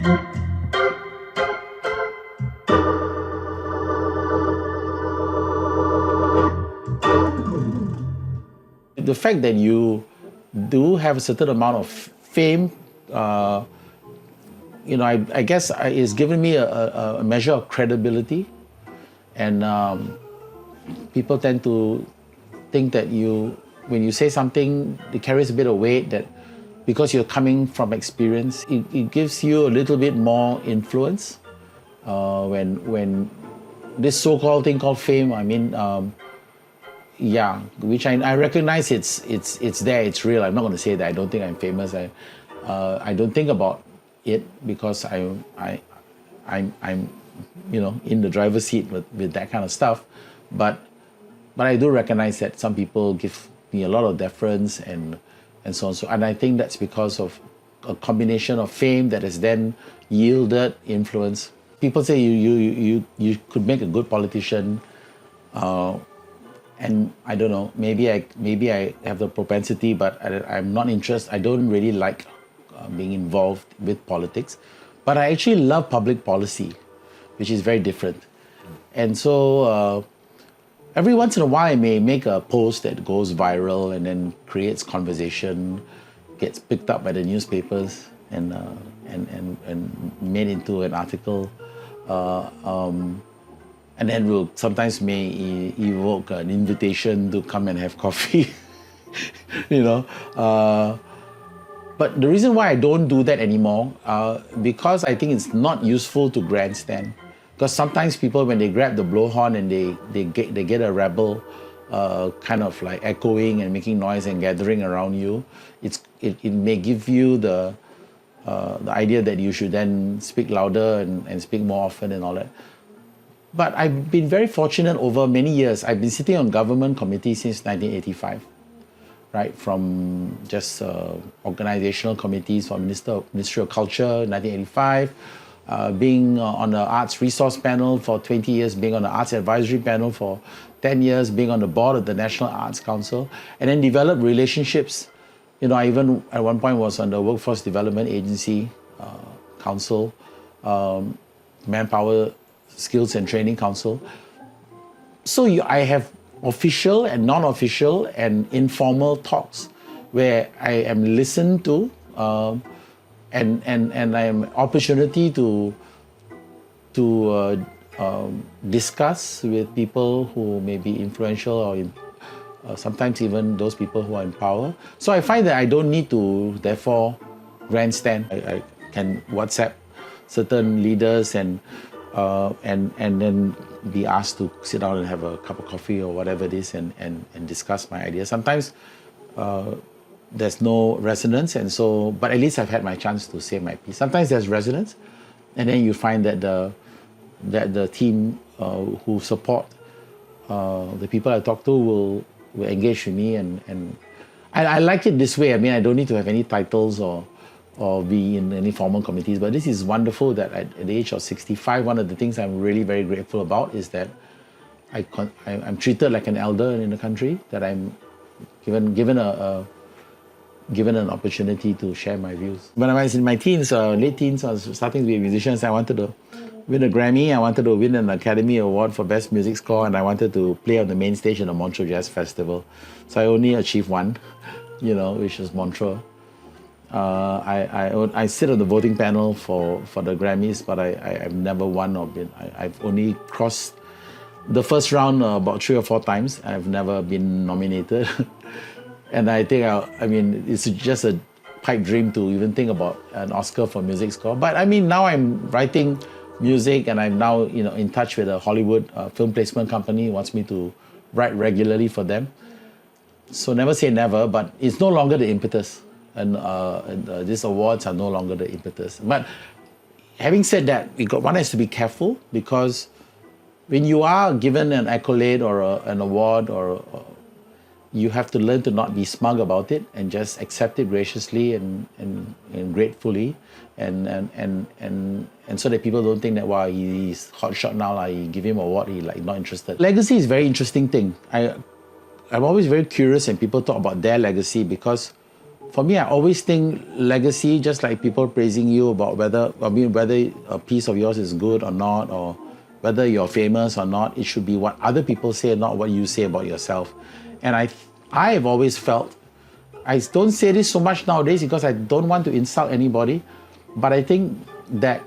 The fact that you do have a certain amount of fame, I guess it's given me a measure of credibility, and people tend to think that when you say something, it carries a bit of weight, that because you're coming from experience, it gives you a little bit more influence. When this so-called thing called fame, which I recognize it's there, it's real. I'm not going to say that I don't think I'm famous. I don't think about it because I'm in the driver's seat with that kind of stuff, but I do recognize that some people give me a lot of deference and so on. And I think that's because of a combination of fame that has then yielded influence. People say you could make a good politician, and I don't know. Maybe I have the propensity, but I'm not interested. I don't really like being involved with politics, but I actually love public policy, which is very different. And so every once in a while, I may make a post that goes viral and then creates conversation, gets picked up by the newspapers and made into an article, and then will sometimes may evoke an invitation to come and have coffee, But the reason why I don't do that anymore, because I think it's not useful to grandstand. Because sometimes people, when they grab the blowhorn and they get a rebel kind of like echoing and making noise and gathering around you, it may give you the idea that you should then speak louder and speak more often and all that. But I've been very fortunate over many years. I've been sitting on government committees since 1985, right? From just organizational committees for Ministry of Culture, 1985, being on the Arts Resource Panel for 20 years, being on the Arts Advisory Panel for 10 years, being on the board of the National Arts Council, and then developed relationships. I even at one point was on the Workforce Development Agency Council, Manpower Skills and Training Council. So I have official and non-official and informal talks where I am listened to, and I am opportunity to discuss with people who may be influential or sometimes even those people who are in power. So I find that I don't need to therefore grandstand. I can WhatsApp certain leaders and then be asked to sit down and have a cup of coffee or whatever it is and discuss my ideas. Sometimes there's no resonance, and so, but at least I've had my chance to say my piece. Sometimes there's resonance, and then you find that the team who support the people I talk to will engage with me, and I like it this way. I don't need to have any titles or be in any formal committees, but this is wonderful that at the age of 65, one of the things I'm really very grateful about is that I'm treated like an elder in the country, that I'm given an opportunity to share my views. When I was in my teens, late teens, I was starting to be a musician, so I wanted to win a Grammy, I wanted to win an Academy Award for Best Music Score, and I wanted to play on the main stage in the Monteiro Jazz Festival. So I only achieved one, which was Monteiro. I sit on the voting panel for the Grammys, but I've never won or been. I've only crossed the first round about 3 or 4 times. I've never been nominated. And I think, it's just a pipe dream to even think about an Oscar for music score. But now I'm writing music, and I'm now in touch with a Hollywood film placement company who wants me to write regularly for them. So never say never, but it's no longer the impetus. And these awards are no longer the impetus. But having said that, one has to be careful, because when you are given an accolade or an award, you have to learn to not be smug about it and just accept it graciously and gratefully, and so that people don't think that, wow, he's hot shot now, you give him an award, he's not interested. Legacy is a very interesting thing. I'm always very curious when people talk about their legacy, because For me, I always think legacy, just like people praising you about whether a piece of yours is good or not, or whether you're famous or not, it should be what other people say, not what you say about yourself. And I have always felt, I don't say this so much nowadays because I don't want to insult anybody, but I think that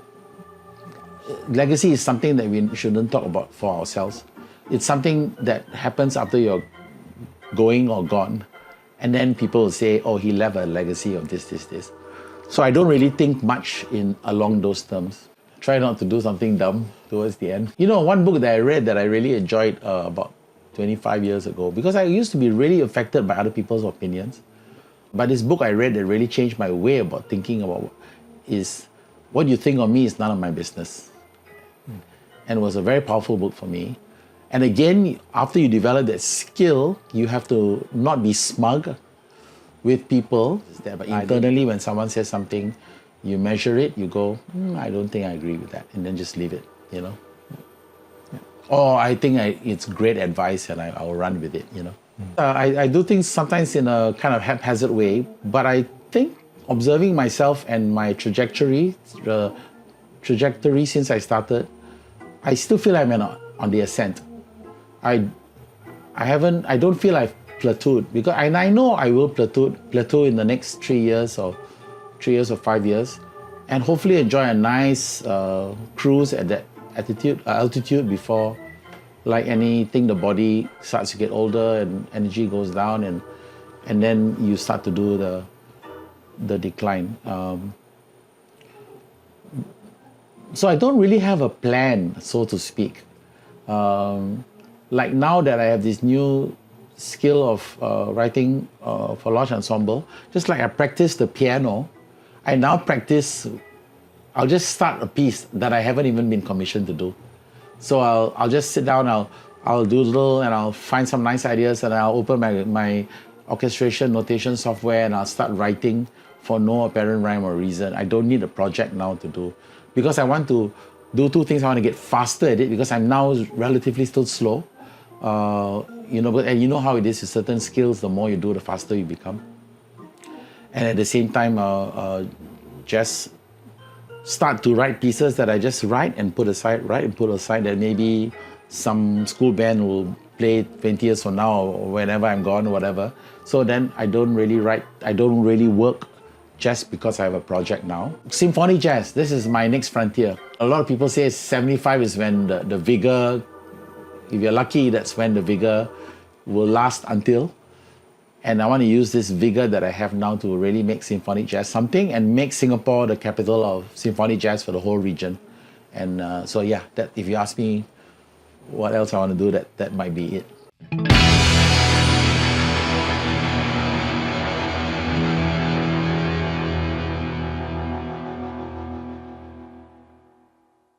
legacy is something that we shouldn't talk about for ourselves. It's something that happens after you're going or gone. And then people will say, oh, he left a legacy of this. So I don't really think much along those terms. Try not to do something dumb towards the end. You know, one book that I read that I really enjoyed about 25 years ago, because I used to be really affected by other people's opinions. But this book I read that really changed my way about thinking about is, what you think of me is none of my business. And it was a very powerful book for me. And again, after you develop that skill, you have to not be smug with people. But internally, when someone says something, you measure it, you go, I don't think I agree with that, and then just leave it, you know. Yeah. Or I think it's great advice and I'll run with it, you know. I do things sometimes in a kind of haphazard way, but I think observing myself and my trajectory since I started, I still feel I'm on the ascent. I don't feel I've plateaued, because I know I will plateau in the next 3 years or 5 years, and hopefully enjoy a nice cruise at that altitude before, like anything, the body starts to get older and energy goes down, and then you start to do the decline. So I don't really have a plan, so to speak. Like now that I have this new skill of writing for Lodge Ensemble, just like I practice the piano, I now practice, I'll just start a piece that I haven't even been commissioned to do. So I'll just sit down, I'll doodle, and I'll find some nice ideas, and I'll open my orchestration notation software, and I'll start writing for no apparent rhyme or reason. I don't need a project now to do, because I want to do two things. I want to get faster at it, because I'm now relatively still slow. You know, and you know how it is with certain skills, the more you do, the faster you become. And at the same time, just start to write pieces that I just write and put aside, that maybe some school band will play 20 years from now, or whenever I'm gone or whatever. So then I don't really work just because I have a project now. Symphonic jazz, this is my next frontier. A lot of people say 75 is when the vigor, if you're lucky, that's when the vigor will last until. And I want to use this vigor that I have now to really make symphonic jazz something, and make Singapore the capital of symphonic jazz for the whole region. And so yeah, that, if you ask me what else I want to do, that might be it.